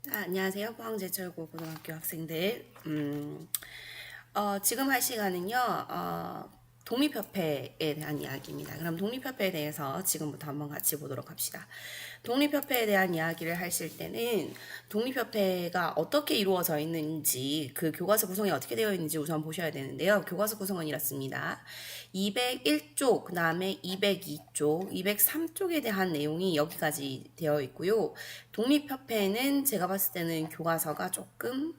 안녕하세요. 포항제철고 고등학교 학생들. 지금 할 시간은요, 독립협회에 대한 이야기입니다. 그럼 독립협회에 대해서 지금부터 한번 같이 보도록 합시다. 독립협회에 대한 이야기를 하실 때는 독립협회가 어떻게 이루어져 있는지, 그 교과서 구성이 어떻게 되어 있는지 우선 보셔야 되는데요. 교과서 구성은 이렇습니다. 201쪽, 그 다음에 202쪽, 203쪽에 대한 내용이 여기까지 되어 있고요. 독립협회는 제가 봤을 때는 교과서가 조금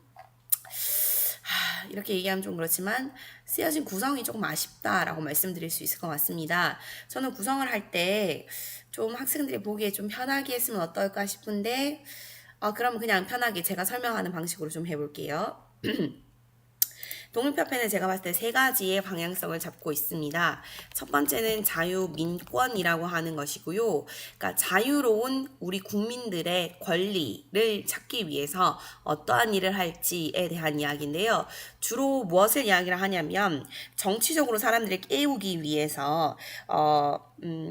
이렇게 얘기하면 좀 그렇지만 쓰여진 구성이 조금 아쉽다라고 말씀드릴 수 있을 것 같습니다. 저는 구성을 할 때 좀 학생들이 보기에 좀 편하게 했으면 어떨까 싶은데 그럼 그냥 편하게 제가 설명하는 방식으로 좀 해볼게요. 독립협회는 제가 봤을 때 세 가지의 방향성을 잡고 있습니다. 첫 번째는 자유민권이라고 하는 것이고요. 그러니까 자유로운 우리 국민들의 권리를 찾기 위해서 어떠한 일을 할지에 대한 이야기인데요. 주로 무엇을 이야기를 하냐면 정치적으로 사람들을 깨우기 위해서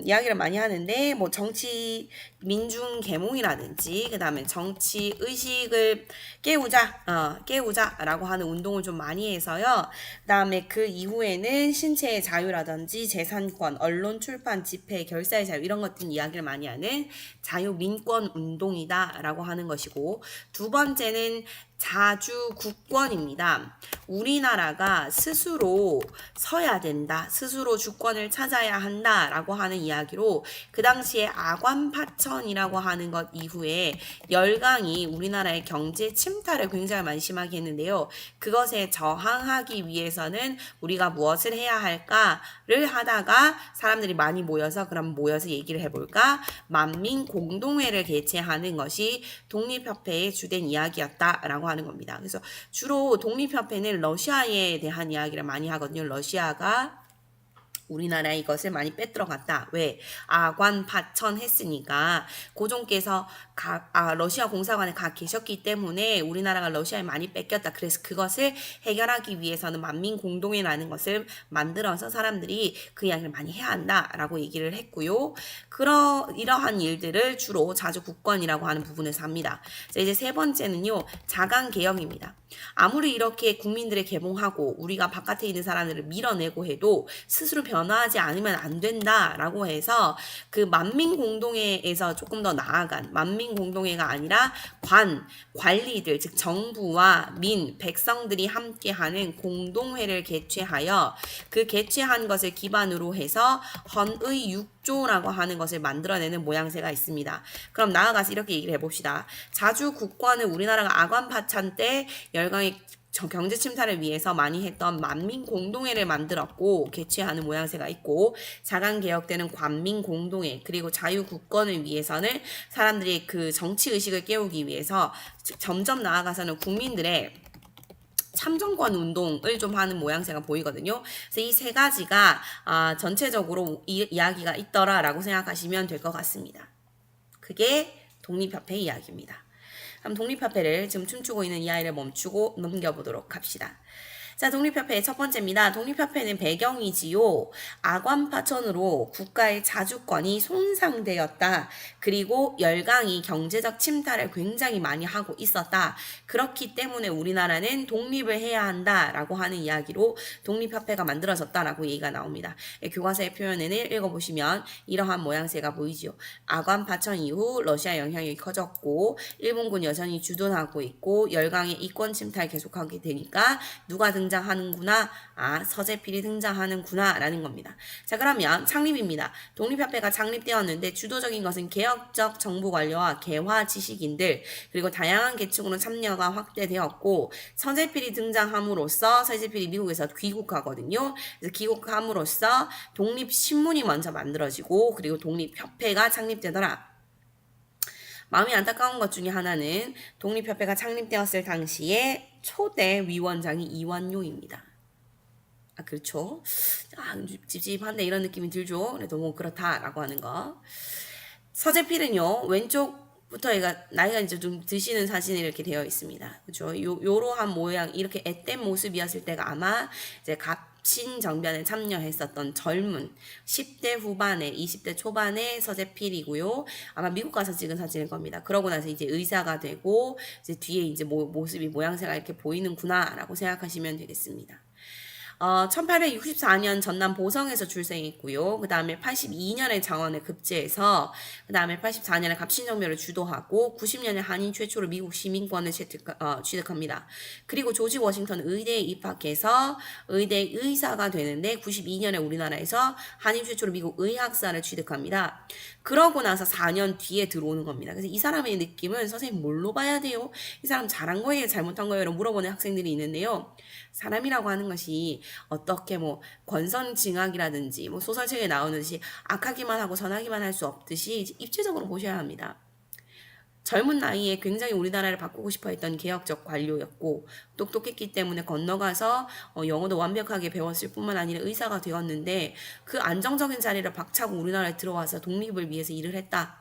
이야기를 많이 하는데 뭐 정치 민중 계몽이라든지 그 다음에 정치 의식을 깨우자라고 하는 운동을 좀 많이 해서요. 그 다음에 그 이후에는 신체의 자유라든지 재산권, 언론, 출판, 집회, 결사의 자유 이런 것들 이야기를 많이 하는 자유민권 운동이다라고 하는 것이고, 두 번째는 자주국권입니다. 우리나라가 스스로 서야 된다, 스스로 주권을 찾아야 한다라고 하는 이야기로 그 당시에 아관파천이라고 하는 것 이후에 열강이 우리나라의 경제 침탈을 굉장히 많이 심하게 했는데요. 그것에 저항하기 위해서는 우리가 무엇을 해야 할까를 하다가 사람들이 많이 모여서 얘기를 해볼까? 만민 공동회를 개최하는 것이 독립협회의 주된 이야기였다라고 하는 겁니다. 그래서 주로 독립협회는 러시아에 대한 이야기를 많이 하거든요. 러시아가 우리나라에 이것을 많이 빼들어갔다. 왜? 아관파천했으니까 고종께서 러시아 공사관에 가 계셨기 때문에 우리나라가 러시아에 많이 뺏겼다. 그래서 그것을 해결하기 위해서는 만민공동회라는 것을 만들어서 사람들이 그 이야기를 많이 해야 한다라고 얘기를 했고요. 이러한 일들을 주로 자주국권이라고 하는 부분에서 합니다. 이제 세 번째는요. 자강개혁입니다. 아무리 이렇게 국민들의 개봉하고 우리가 바깥에 있는 사람들을 밀어내고 해도 스스로 변화하지 않으면 안 된다라고 해서 그 만민공동회에서 조금 더 나아간 만민공동회가 아니라 관리들 즉 정부와 백성들이 함께하는 공동회를 개최하여 그 개최한 것을 기반으로 해서 헌의 6조라고 하는 것을 만들어내는 모양새가 있습니다. 그럼 나아가서 이렇게 얘기를 해봅시다. 자주국권은 우리나라가 아관파천 때 열강의 경제 침탈을 위해서 많이 했던 만민공동회를 만들었고 개최하는 모양새가 있고, 자강개혁 때는 관민공동회, 그리고 자유국권을 위해서는 사람들이 그 정치의식을 깨우기 위해서 점점 나아가서는 국민들의 참정권 운동을 좀 하는 모양새가 보이거든요. 그래서 이 세 가지가 전체적으로 이야기가 있더라라고 생각하시면 될 것 같습니다. 그게 독립협회 이야기입니다. 그럼 독립협회를 지금 춤추고 있는 이 아이를 멈추고 넘겨보도록 합시다. 자, 독립협회의 첫 번째입니다. 독립협회는 배경이지요. 아관파천으로 국가의 자주권이 손상되었다. 그리고 열강이 경제적 침탈을 굉장히 많이 하고 있었다. 그렇기 때문에 우리나라는 독립을 해야 한다라고 하는 이야기로 독립협회가 만들어졌다라고 얘기가 나옵니다. 교과서의 표현을 읽어보시면 이러한 모양새가 보이지요. 아관파천 이후 러시아 영향이 커졌고 일본군 여전히 주둔하고 있고 열강의 이권 침탈 계속하게 되니까 누가 등장하는구나, 서재필이 등장하는구나 라는 겁니다. 자, 그러면 창립입니다. 독립협회가 창립되었는데 주도적인 것은 개혁적 정부 관료와 개화 지식인들 그리고 다양한 계층으로 참여가 확대되었고, 서재필이 등장함으로써 서재필이 미국에서 귀국하거든요. 그래서 귀국함으로써 독립신문이 먼저 만들어지고 그리고 독립협회가 창립되더라. 마음이 안타까운 것 중에 하나는 독립협회가 창립되었을 당시에 초대 위원장이 이완용입니다. 그렇죠. 찝찝한데 이런 느낌이 들죠. 너무 그렇다라고 하는 거. 서재필은요, 왼쪽부터 나이가 이제 좀 드시는 사진이 이렇게 되어 있습니다. 그렇죠. 요러한 모양, 이렇게 앳된 모습이었을 때가 아마 이제 갑친정변에 참여했었던 젊은 10대 후반에 20대 초반의 서재필이고요. 아마 미국 가서 찍은 사진일 겁니다. 그러고 나서 이제 의사가 되고 이제 뒤에 이제 모습이 모양새가 이렇게 보이는구나라고 생각하시면 되겠습니다. 1864년 전남 보성에서 출생했고요. 그 다음에 82년에 장원에 급제해서 그 다음에 84년에 갑신정변을 주도하고 90년에 한인 최초로 미국 시민권을 취득합니다. 그리고 조지 워싱턴 의대에 입학해서 의대 의사가 되는데 92년에 우리나라에서 한인 최초로 미국 의학사를 취득합니다. 그러고 나서 4년 뒤에 들어오는 겁니다. 그래서 이 사람의 느낌은 선생님 뭘로 봐야 돼요? 이 사람 잘한 거예요? 잘못한 거예요? 라고 물어보는 학생들이 있는데요. 사람이라고 하는 것이 어떻게 뭐 권선징악이라든지 뭐 소설책에 나오듯이 악하기만 하고 선하기만 할 수 없듯이 입체적으로 보셔야 합니다. 젊은 나이에 굉장히 우리나라를 바꾸고 싶어 했던 개혁적 관료였고 똑똑했기 때문에 건너가서 영어도 완벽하게 배웠을 뿐만 아니라 의사가 되었는데 그 안정적인 자리를 박차고 우리나라에 들어와서 독립을 위해서 일을 했다.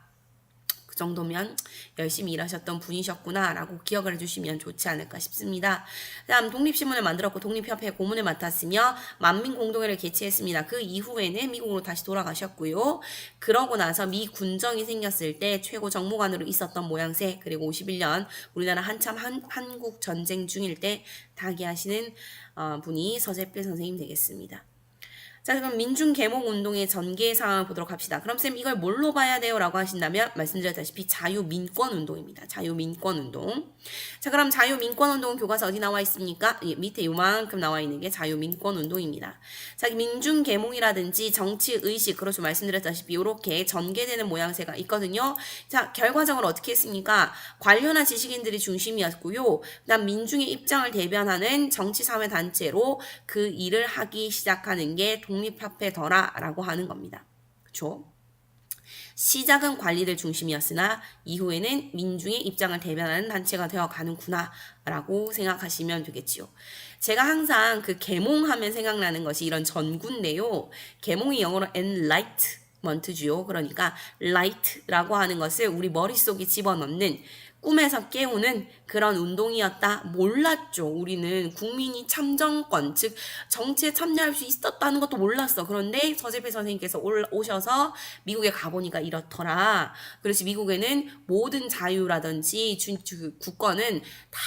그 정도면 열심히 일하셨던 분이셨구나 라고 기억을 해주시면 좋지 않을까 싶습니다. 다음 독립신문을 만들었고 독립협회 고문을 맡았으며 만민공동회를 개최했습니다. 그 이후에는 미국으로 다시 돌아가셨고요. 그러고 나서 미 군정이 생겼을 때 최고 정무관으로 있었던 모양새, 그리고 51년 우리나라 한참 한국 전쟁 중일 때 타계하시는 분이 서재필 선생님 되겠습니다. 자, 그럼 민중개몽운동의 전개 상황을 보도록 합시다. 그럼 쌤 이걸 뭘로 봐야 돼요? 라고 하신다면 말씀드렸다시피 자유민권운동입니다. 자유민권운동. 자, 그럼 자유민권운동 교과서 어디 나와 있습니까? 예, 밑에 요만큼 나와 있는 게 자유민권운동입니다. 자, 민중개몽이라든지 정치의식, 그렇죠. 말씀드렸다시피 이렇게 전개되는 모양새가 있거든요. 자, 결과적으로 어떻게 했습니까? 관련한 지식인들이 중심이었고요. 그다음 민중의 입장을 대변하는 정치사회단체로 그 일을 하기 시작하는 게 독립협회더라라고 하는 겁니다. 그렇죠? 시작은 관리들 중심이었으나 이후에는 민중의 입장을 대변하는 단체가 되어가는구나 라고 생각하시면 되겠지요. 제가 항상 그 계몽하면 생각나는 것이 이런 전구인데요. 계몽이 영어로 enlightenment지요. 그러니까 light라고 하는 것을 우리 머릿속에 집어넣는 꿈에서 깨우는 그런 운동이었다. 몰랐죠. 우리는 국민이 참정권, 즉 정치에 참여할 수 있었다는 것도 몰랐어. 그런데 서재필 선생님께서 오셔서 미국에 가보니까 이렇더라. 그래서 미국에는 모든 자유라든지 국권은 다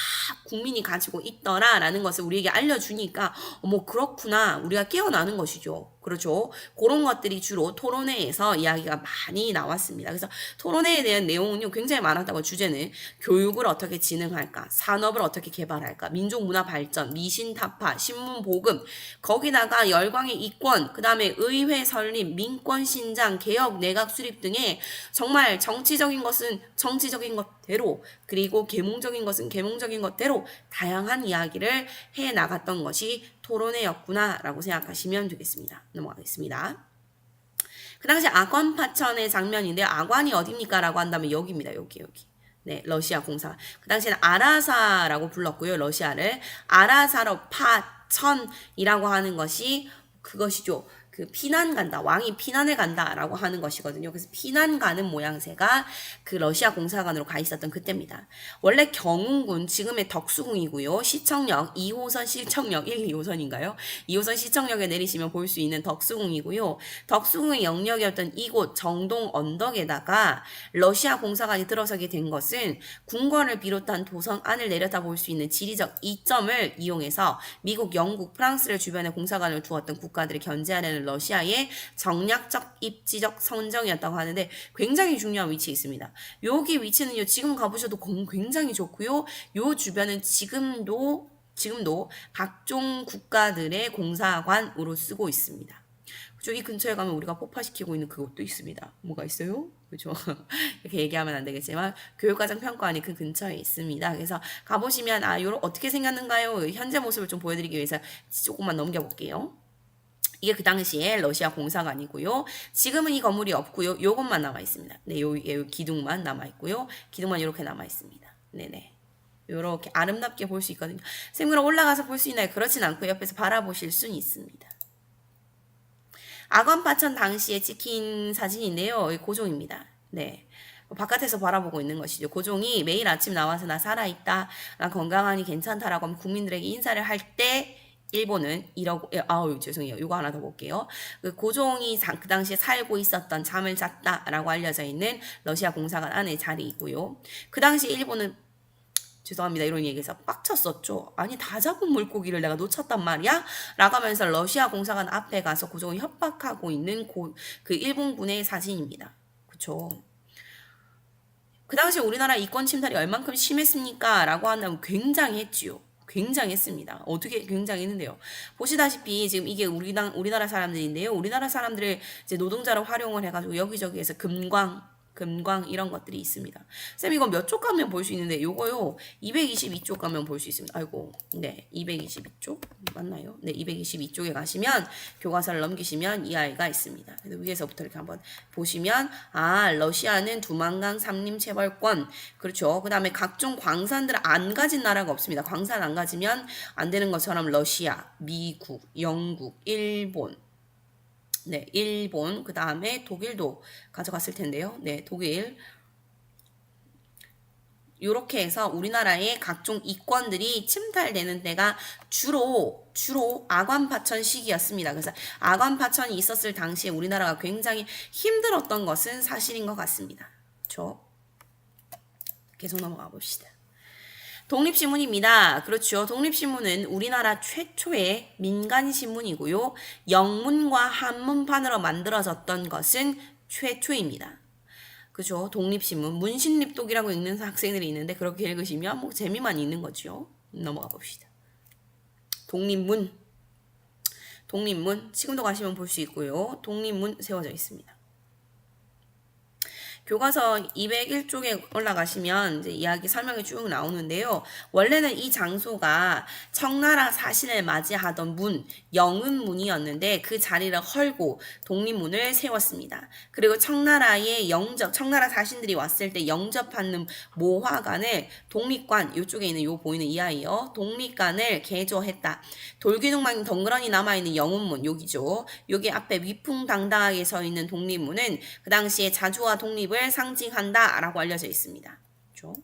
국민이 가지고 있더라라는 것을 우리에게 알려주니까 어머 그렇구나. 우리가 깨어나는 것이죠. 그렇죠. 그런 것들이 주로 토론회에서 이야기가 많이 나왔습니다. 그래서 토론회에 대한 내용은요, 굉장히 많았다고. 주제는 교육을 어떻게 진흥할까, 산업을 어떻게 개발할까, 민족문화 발전, 미신 타파, 신문 보급, 거기다가 열광의 이권, 그 다음에 의회 설립, 민권 신장, 개혁, 내각 수립 등의 정말 정치적인 것은 정치적인 것대로, 그리고 계몽적인 것은 계몽적인 것대로 다양한 이야기를 해 나갔던 것이 토론회였구나라고 생각하시면 되겠습니다. 넘어가겠습니다. 그 당시 아관파천의 장면인데 아관이 어디입니까? 라고 한다면 여기입니다. 여기. 네, 러시아 공사. 그 당시에는 아라사라고 불렀고요. 러시아를. 아라사로 파천이라고 하는 것이 그것이죠. 그 피난 간다. 왕이 피난을 간다라고 하는 것이거든요. 그래서 피난 가는 모양새가 그 러시아 공사관으로 가 있었던 그때입니다. 원래 경운군, 지금의 덕수궁이고요. 시청역 2호선 시청역 1, 2호선인가요? 2호선 시청역에 내리시면 볼 수 있는 덕수궁이고요. 덕수궁의 영역이었던 이곳 정동 언덕에다가 러시아 공사관이 들어서게 된 것은 궁궐을 비롯한 도성 안을 내려다볼 수 있는 지리적 이점을 이용해서 미국, 영국, 프랑스를 주변에 공사관을 두었던 국가들을 견제하려는 러시아의 정략적 입지적 선정이었다고 하는데 굉장히 중요한 위치에 있습니다. 여기 위치는요, 지금 가보셔도 굉장히 좋고요. 요 주변은 지금도 각종 국가들의 공사관으로 쓰고 있습니다. 그죠? 이 근처에 가면 우리가 폭파시키고 있는 그것도 있습니다. 뭐가 있어요? 그죠? 이렇게 얘기하면 안 되겠지만 교육과정 평가원이 그 근처에 있습니다. 그래서 가보시면 요런 어떻게 생겼는가요? 현재 모습을 좀 보여드리기 위해서 조금만 넘겨볼게요. 이게 그 당시에 러시아 공사관이고요. 지금은 이 건물이 없고요. 요것만 남아 있습니다. 네, 요 기둥만 남아 있고요. 기둥만 이렇게 남아 있습니다. 네네. 요렇게 아름답게 볼 수 있거든요. 선생님 그럼 올라가서 볼 수 있나요? 그렇진 않고 옆에서 바라보실 수는 있습니다. 아관파천 당시에 찍힌 사진인데요. 고종입니다. 네. 바깥에서 바라보고 있는 것이죠. 고종이 매일 아침 나와서 나 살아있다, 나 건강하니 괜찮다라고 하면 국민들에게 인사를 할 때 일본은 이러고 아우 죄송해요. 이거 하나 더 볼게요. 그 고종이 그 당시에 살고 있었던 잠을 잤다라고 알려져 있는 러시아 공사관 안에 자리 있고요. 그 당시 일본은 죄송합니다. 이런 얘기해서 빡쳤었죠. 아니 다 잡은 물고기를 내가 놓쳤단 말이야? 라고 하면서 러시아 공사관 앞에 가서 고종을 협박하고 있는 그 일본군의 사진입니다. 그쵸? 그 당시 우리나라 이권 침탈이 얼만큼 심했습니까? 라고 한다면 굉장히 했지요. 굉장했습니다. 어떻게 굉장했는데요. 보시다시피 지금 이게 우리나라 사람들인데요. 우리나라 사람들을 이제 노동자로 활용을 해가지고 여기저기에서 금광 이런 것들이 있습니다. 쌤 이거 몇 쪽 가면 볼 수 있는데 요거요 222쪽 가면 볼 수 있습니다. 아이고 네 222쪽 맞나요? 네 222쪽에 가시면 교과서를 넘기시면 이 아이가 있습니다. 그래서 위에서부터 이렇게 한번 보시면 러시아는 두만강 삼림체벌권 그렇죠. 그 다음에 각종 광산들을 안 가진 나라가 없습니다. 광산 안 가지면 안 되는 것처럼 러시아, 미국, 영국, 일본 네, 일본, 그 다음에 독일도 가져갔을 텐데요. 네, 독일. 요렇게 해서 우리나라의 각종 이권들이 침탈되는 때가 주로 아관파천 시기였습니다. 그래서 아관파천이 있었을 당시에 우리나라가 굉장히 힘들었던 것은 사실인 것 같습니다. 그렇죠? 계속 넘어가 봅시다. 독립신문입니다. 그렇죠. 독립신문은 우리나라 최초의 민간신문이고요. 영문과 한문판으로 만들어졌던 것은 최초입니다. 그죠? 독립신문, 문신립독이라고 읽는 학생들이 있는데 그렇게 읽으시면 뭐 재미만 있는 거죠. 넘어가 봅시다. 독립문 지금도 가시면 볼 수 있고요. 독립문 세워져 있습니다. 교과서 201쪽에 올라가시면 이제 이야기 설명이 쭉 나오는데요. 원래는 이 장소가 청나라 사신을 맞이하던 문, 영은문이었는데 그 자리를 헐고 독립문을 세웠습니다. 그리고 청나라 사신들이 왔을 때 영접하는 모화관을 독립관, 이쪽에 있는 요 보이는 이 아이요. 독립관을 개조했다. 돌기둥만 덩그러니 남아있는 영은문, 여기죠. 여기 앞에 위풍당당하게 서 있는 독립문은 그 당시에 자주와 독립을 상징한다라고 알려져 있습니다. 그렇죠?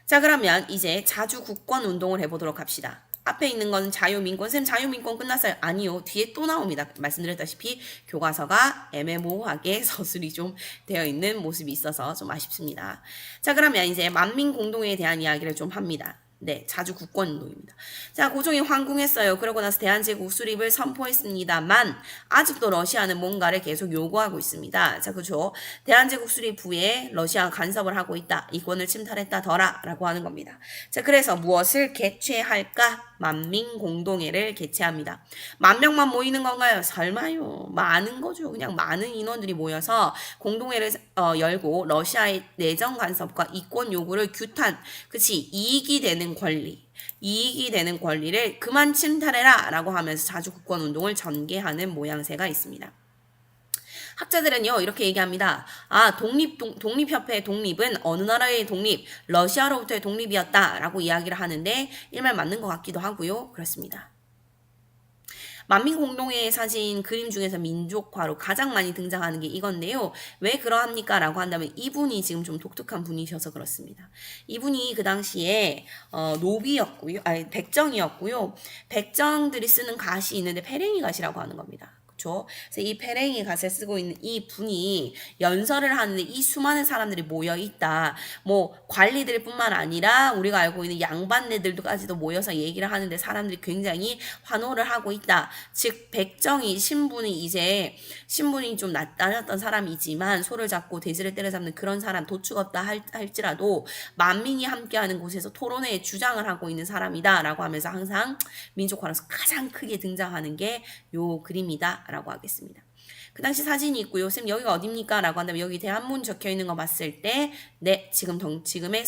자 그러면 이제 자주 국권 운동을 해보도록 합시다. 앞에 있는 건 자유민권. 쌤 자유민권 끝났어요? 아니요. 뒤에 또 나옵니다. 말씀드렸다시피 교과서가 애매모호하게 서술이 좀 되어 있는 모습이 있어서 좀 아쉽습니다. 자 그러면 이제 만민공동회에 대한 이야기를 좀 합니다. 네, 자주 국권운동입니다. 자, 고종이 황궁했어요. 그러고 나서 대한제국 수립을 선포했습니다만 아직도 러시아는 뭔가를 계속 요구하고 있습니다. 자, 그죠? 대한제국 수립 후에 러시아가 간섭을 하고 있다. 이권을 침탈했다더라 라고 하는 겁니다. 자, 그래서 무엇을 개최할까? 만민공동회를 개최합니다. 10,000명만 모이는 건가요? 설마요. 많은 거죠. 그냥 많은 인원들이 모여서 공동회를 열고 러시아의 내정 간섭과 이권 요구를 규탄, 그치, 이익이 되는 권리를 그만 침탈해라 라고 하면서 자주국권운동을 전개하는 모양새가 있습니다. 학자들은요 이렇게 얘기합니다. 독립협회의 독립은 어느 나라의 독립, 러시아로부터의 독립이었다 라고 이야기를 하는데 일말 맞는 것 같기도 하고요. 그렇습니다. 만민공동회의 사진 그림 중에서 민족화로 가장 많이 등장하는 게 이건데요. 왜 그러합니까? 라고 한다면 이분이 지금 좀 독특한 분이셔서 그렇습니다. 이분이 그 당시에 백정이었고요. 백정들이 쓰는 갓이 있는데 페랭이 갓이라고 하는 겁니다. 그렇죠? 그래서 이 페랭이 갓을 쓰고 있는 이 분이 연설을 하는데 이 수많은 사람들이 모여 있다. 뭐 관리들 뿐만 아니라 우리가 알고 있는 양반네들까지도 모여서 얘기를 하는데 사람들이 굉장히 환호를 하고 있다. 즉 신분이 좀 낮았던 사람이지만 소를 잡고 돼지를 때려잡는 그런 사람 도축없다 할지라도 만민이 함께하는 곳에서 토론회에 주장을 하고 있는 사람이다 라고 하면서 항상 민족화로서 가장 크게 등장하는 게 요 그림이다 라고 하겠습니다. 그 당시 사진이 있고요. 쌤 여기가 어딥니까? 라고 한다면 여기 대한문 적혀 있는 거 봤을 때 네, 지금의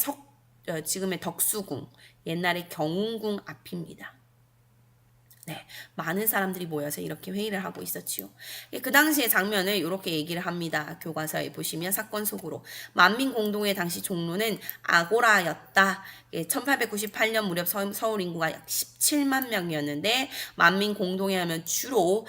덕수궁, 옛날의 경운궁 앞입니다. 네, 많은 사람들이 모여서 이렇게 회의를 하고 있었지요. 그 당시의 장면을 이렇게 얘기를 합니다. 교과서에 보시면 사건 속으로 만민공동회 당시 종로는 아고라였다. 1898년 무렵 서울 인구가 약 17만 명이었는데 만민공동회 하면 주로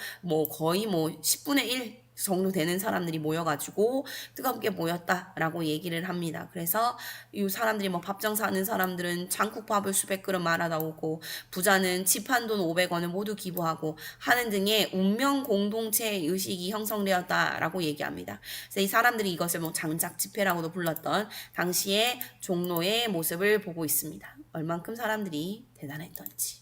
거의 10분의 1 정도 되는 사람들이 모여가지고 뜨겁게 모였다라고 얘기를 합니다. 그래서 이 사람들이 뭐 밥장 사는 사람들은 장국밥을 수백 그릇 말아 나오고 부자는 집 한 돈 500원을 모두 기부하고 하는 등의 운명 공동체 의식이 형성되었다라고 얘기합니다. 그래서 이 사람들이 이것을 뭐 장작 집회라고도 불렀던 당시의 종로의 모습을 보고 있습니다. 얼만큼 사람들이 대단했던지.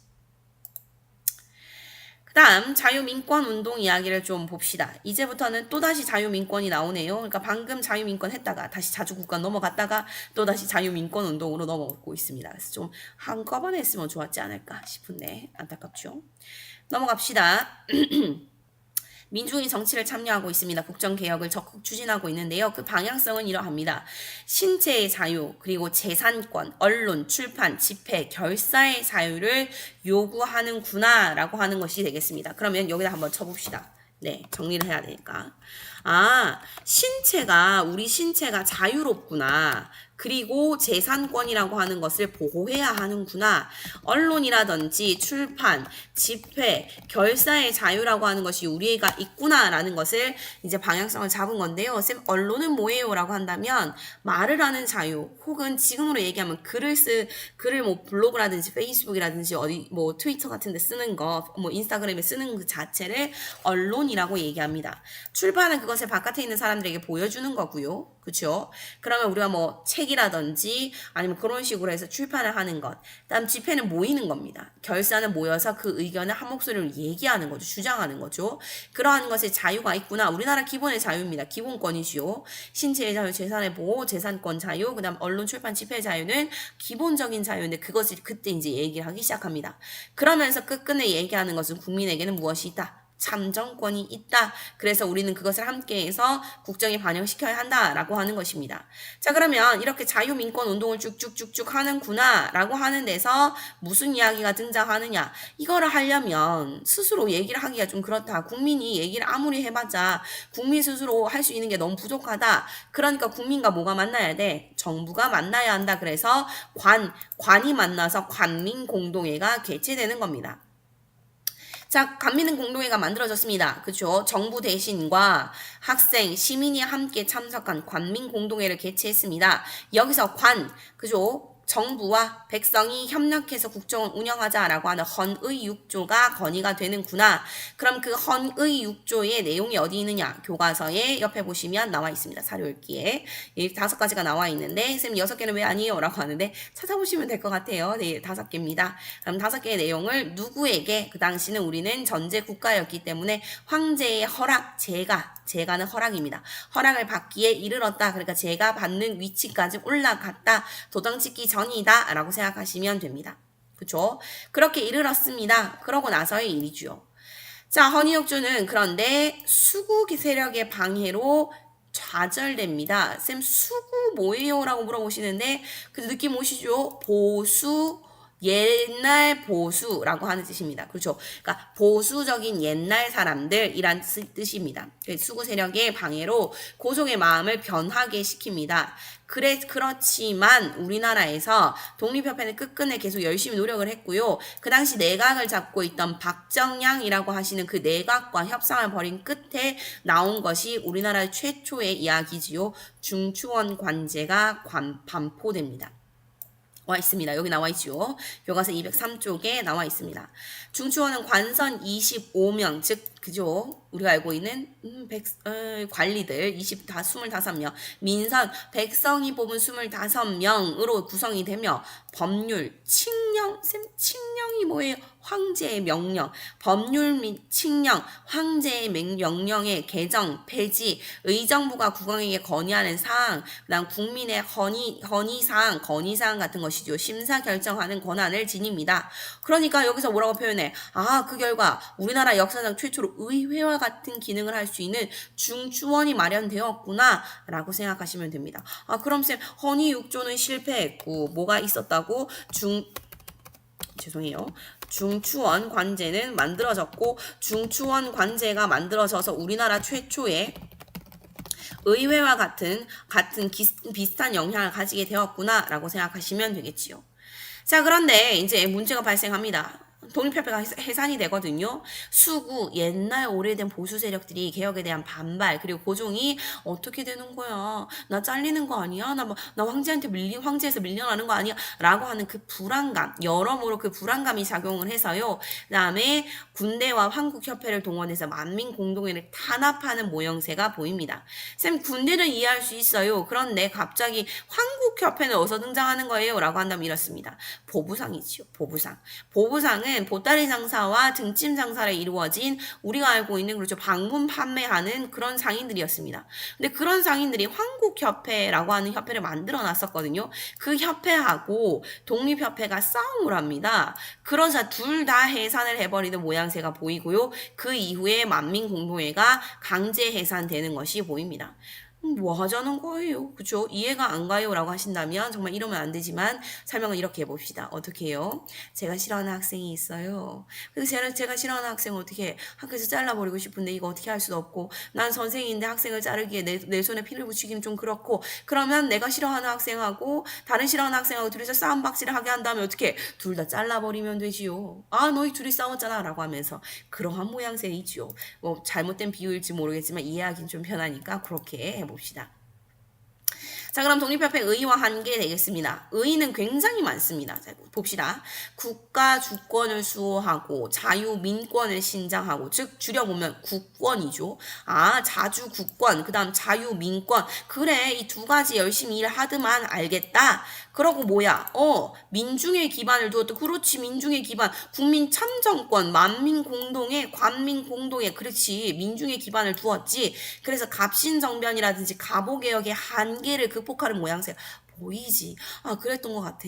다음 자유민권 운동 이야기를 좀 봅시다. 이제부터는 또다시 자유민권이 나오네요. 그러니까 방금 자유민권 했다가 다시 자주국가 넘어갔다가 또다시 자유민권 운동으로 넘어가고 있습니다. 그래서 좀 한꺼번에 했으면 좋았지 않을까 싶은데 안타깝죠. 넘어갑시다. 민중이 정치를 참여하고 있습니다. 국정개혁을 적극 추진하고 있는데요. 그 방향성은 이러합니다. 신체의 자유, 그리고 재산권, 언론, 출판, 집회, 결사의 자유를 요구하는구나 라고 하는 것이 되겠습니다. 그러면 여기다 한번 쳐봅시다. 네, 정리를 해야 되니까. 우리 신체가 자유롭구나. 그리고 재산권이라고 하는 것을 보호해야 하는구나. 언론이라든지 출판, 집회, 결사의 자유라고 하는 것이 우리가 있구나라는 것을 이제 방향성을 잡은 건데요. 쌤, 언론은 뭐예요? 라고 한다면 말을 하는 자유, 혹은 지금으로 얘기하면 글을 뭐 블로그라든지 페이스북이라든지 어디 뭐 트위터 같은 데 쓰는 거, 뭐 인스타그램에 쓰는 그 자체를 언론이라고 얘기합니다. 출판은 그것을 바깥에 있는 사람들에게 보여주는 거고요. 그렇죠? 그러면 우리가 뭐 책이라든지 아니면 그런 식으로 해서 출판을 하는 것. 다음 집회는 모이는 겁니다. 결사는 모여서 그 의견을 한 목소리로 얘기하는 거죠. 주장하는 거죠. 그러한 것에 자유가 있구나. 우리나라 기본의 자유입니다. 기본권이지요. 신체의 자유, 재산의 보호, 재산권 자유, 그다음 언론, 출판, 집회 자유는 기본적인 자유인데 그것을 그때 이제 얘기를 하기 시작합니다. 그러면서 끝끝내 얘기하는 것은 국민에게는 무엇이 있다? 참정권이 있다. 그래서 우리는 그것을 함께해서 국정에 반영시켜야 한다라고 하는 것입니다. 자, 그러면 이렇게 자유민권 운동을 쭉쭉쭉쭉 하는구나 라고 하는 데서 무슨 이야기가 등장하느냐. 이거를 하려면 스스로 얘기를 하기가 좀 그렇다. 국민이 얘기를 아무리 해봤자 국민 스스로 할 수 있는 게 너무 부족하다. 그러니까 국민과 뭐가 만나야 돼? 정부가 만나야 한다. 그래서 관이 만나서 관민공동회가 개최되는 겁니다. 자, 관민은 공동회가 만들어졌습니다. 그렇죠? 정부 대신과 학생, 시민이 함께 참석한 관민공동회를 개최했습니다. 여기서 그죠? 정부와 백성이 협력해서 국정을 운영하자라고 하는 헌의 6조가 건의가 되는구나. 그럼 그 헌의 6조의 내용이 어디 있느냐? 교과서에 옆에 보시면 나와 있습니다. 사료 읽기에. 5가지가 나와 있는데 쌤 6개는 왜 아니에요? 라고 하는데 찾아보시면 될 것 같아요. 네, 5개입니다. 그럼 5개의 내용을 누구에게, 그 당시는 우리는 전제 국가였기 때문에 황제의 허락, 제가는 허락입니다. 허락을 받기에 이르렀다. 그러니까 제가 받는 위치까지 올라갔다. 도장 찍기 전이다 라고 생각하시면 됩니다. 그렇죠? 그렇게 이르렀습니다. 그러고 나서의 일이죠. 자, 헌의역조는 그런데 수구 세력의 방해로 좌절됩니다. 쌤, 수구 뭐예요? 라고 물어보시는데 그 느낌 오시죠? 옛날 보수라고 하는 뜻입니다. 그렇죠? 그러니까 보수적인 옛날 사람들이란 뜻입니다. 수구 세력의 방해로 고종의 마음을 변하게 시킵니다. 그렇지만 우리나라에서 독립협회는 끝끝내 계속 열심히 노력을 했고요. 그 당시 내각을 잡고 있던 박정량이라고 하시는 그 내각과 협상을 벌인 끝에 나온 것이 우리나라 최초의 이야기지요. 중추원 관제가 반포됩니다. 와 있습니다. 여기 나와 있죠. 교과서 203쪽에 나와 있습니다. 중추원은 관선 25명, 즉 그죠? 우리가 알고 있는 관리들 25명, 민선 백성이 뽑은 25명으로 구성이 되며 법률, 칙령이 뭐예요? 황제의 명령, 법률 및 칙령, 황제의 명령의 개정, 폐지, 의정부가 국왕에게 건의하는 사항, 그다음 국민의 건의사항 같은 것이죠. 심사 결정하는 권한을 지닙니다. 그러니까 여기서 뭐라고 표현해? 그 결과 우리나라 역사상 최초로 의회와 같은 기능을 할 수 있는 중추원이 마련되었구나 라고 생각하시면 됩니다. 그럼 쌤, 헌의 6조는 실패했고 뭐가 있었다고? 중추원 관제는 만들어졌고, 중추원 관제가 만들어져서 우리나라 최초의 의회와 같은 비슷한 영향을 가지게 되었구나 라고 생각하시면 되겠지요. 자, 그런데 이제 문제가 발생합니다. 독립협회가 해산이 되거든요. 수구, 옛날 오래된 보수 세력들이 개혁에 대한 반발, 그리고 고종이 어떻게 되는 거야? 나 잘리는 거 아니야? 나 황제에서 밀려나는 거 아니야? 라고 하는 그 불안감, 여러모로 그 불안감이 작용을 해서요. 그 다음에 군대와 황국협회를 동원해서 만민 공동회를 탄압하는 모형새가 보입니다. 쌤, 군대는 이해할 수 있어요. 그런데 갑자기 황국협회는 어디서 등장하는 거예요? 라고 한다면 이렇습니다. 보부상이지요. 보부상. 보부상은 보따리 장사와 등짐 장사를 이루어진 우리가 알고 있는 그렇죠. 방문 판매하는 그런 상인들이었습니다. 근데 그런 상인들이 황국협회라고 하는 협회를 만들어 놨었거든요. 그 협회하고 독립협회가 싸움을 합니다. 그러자 둘 다 해산을 해버리는 모양새가 보이고요. 그 이후에 만민공동회가 강제 해산되는 것이 보입니다. 뭐 하자는 거예요? 그죠? 이해가 안 가요? 라고 하신다면 정말 이러면 안 되지만 설명을 이렇게 해봅시다. 어떻게 해요? 제가 싫어하는 학생이 있어요. 그래서 제가 싫어하는 학생을 어떻게 학교에서 잘라버리고 싶은데 이거 어떻게 할 수도 없고 난 선생님인데 학생을 자르기에 내 손에 피를 붙이기는 좀 그렇고 그러면 내가 싫어하는 학생하고 다른 싫어하는 학생하고 둘이서 싸움박질을 하게 한다면 어떻게 둘 다 잘라버리면 되지요. 아 너희 둘이 싸웠잖아 라고 하면서 그러한 모양새이지요. 뭐 잘못된 비유일지 모르겠지만 이해하기는 좀 편하니까 그렇게 해봅시다. 자, 그럼 독립협회 의의와 한계 되겠습니다. 의의는 굉장히 많습니다. 자, 봅시다. 국가 주권을 수호하고 자유민권을 신장하고, 즉 줄여보면 국권이죠. 아, 자주국권, 그 다음 자유민권. 그래, 이 두 가지 열심히 일하더만 알겠다. 그러고 뭐야? 민중의 기반을 두었다. 그렇지, 민중의 기반. 국민 참정권, 만민 공동의, 관민 공동의, 그렇지, 민중의 기반을 두었지. 그래서 갑신정변이라든지 갑오개혁의 한계를 극복하는 모양새가 보이지. 아, 그랬던 것 같아.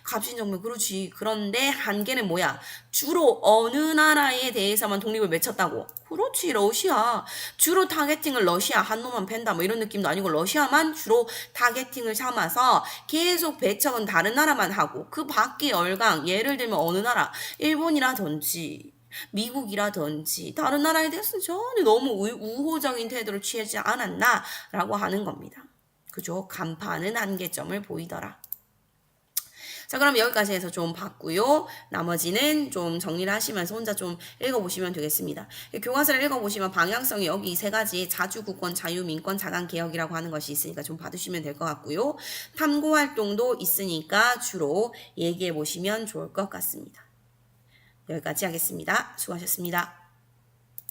갑신정변, 그렇지. 그런데 한계는 뭐야? 주로 어느 나라에 대해서만 독립을 맺혔다고? 그렇지, 러시아. 주로 타겟팅을 러시아 한 놈만 팬다 뭐 이런 느낌도 아니고 러시아만 주로 타겟팅을 삼아서 계속 배척은 다른 나라만 하고 그 밖에 열강, 예를 들면 어느 나라? 일본이라든지 미국이라든지 다른 나라에 대해서는 전혀 너무 우호적인 태도를 취하지 않았나라고 하는 겁니다. 그죠? 간파는 한계점을 보이더라. 자, 그럼 여기까지 해서 좀 봤고요. 나머지는 좀 정리를 하시면서 혼자 좀 읽어보시면 되겠습니다. 교과서를 읽어보시면 방향성이 여기 이 세 가지 자주국권, 자유민권, 자강개혁이라고 하는 것이 있으니까 좀 봐두시면 될 것 같고요. 탐구활동도 있으니까 주로 얘기해 보시면 좋을 것 같습니다. 여기까지 하겠습니다. 수고하셨습니다.